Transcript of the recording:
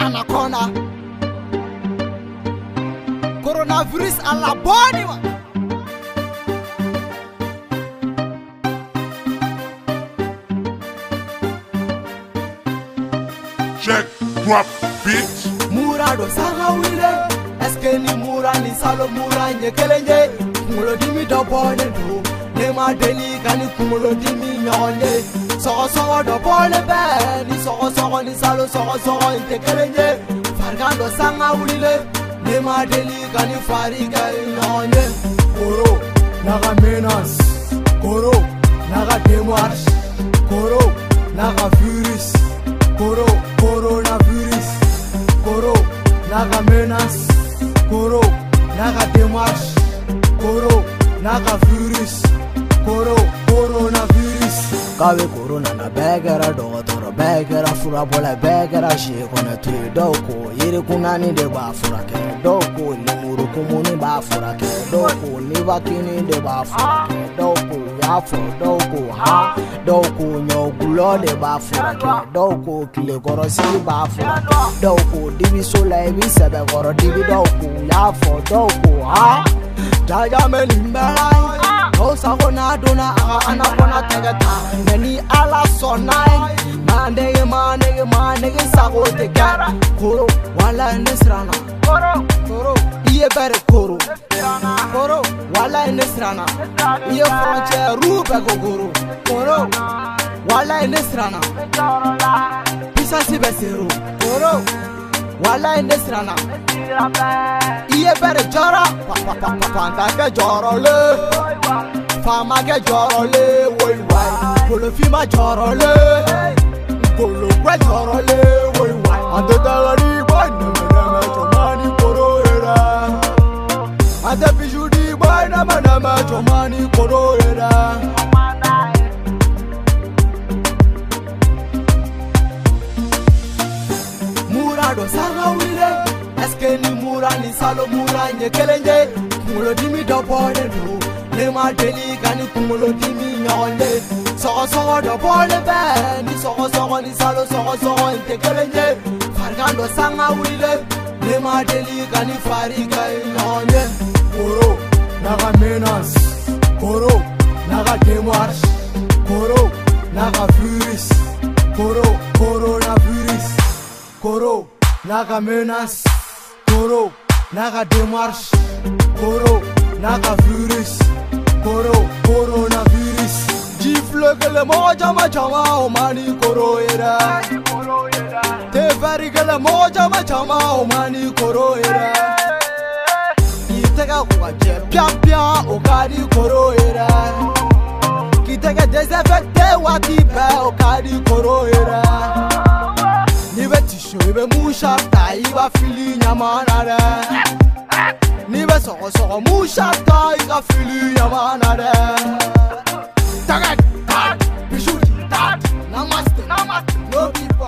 anaconda. Coronavirus à la bonne. Check, drop, bitch. Mura do sanga wile. Eske ni mura ni salo mura nyekelenye. Kumulo dimi do bone do. Nema deli kani kumulo dimi nyonye. Soko do bone be. Ni soko ni salo soko nyekelenye. Fargando sanga wile. Nema deli kani fariga nyonye. Koro naga menace. Koro naga démarche. Koro naga virus. Coronavirus. Koro naga menace. Koro naga démarche. Koro naga virus. Coronavirus. Kawe corona na begera dogotoro begera fura bola begera shekona tuye doko yiri kunani de ba fura ke doko lemuru kumuni ba fura ke doko nibakini de ba fura ke doko yafo doko ha doko nyogulo de ba fura ke doko kile korosi ba fura ke doko dibi sola ebi sebe koro dibi doko yafo doko ha jaja melimbelai no sakona dona anakona tegata nani ala sonai mande sako tegara koro wala nesrana koro iye bare koro wala nesrana iye frontière rube gogoro koro wala nesrana pisa sibesero koro wala nesrana iye bare jara panda ke jorole fama ke jorole woy wai kolo fima jorole kolo kwe jorole woy wai ande dagari boy nama chomani koro era ande bijudi boy nama chomani koro era mura do sanga wile eske ni mura ni salo mura nyekelenye kumulo dimi do bone do nema deli kani kumulo dimi nyonye soko do bone be ni soko ni salo soko nyekelenye fargando sanga wile nema deli kani fariga nyonye koro naga menace koro naga démarche koro naga virus coronavirus koro naga menace koro naga démarche koro naga virus coronavirus gifle que le moja machama omani koro era te vari que le moja machama omani koro era kitega kwa je pia okadi koro era kitega désinfecté wati be okadi koro era nibe tisho ibe musha taiba fili nyamanare nibe soko musha taiba fili nyamanare tagad bijou namaste no people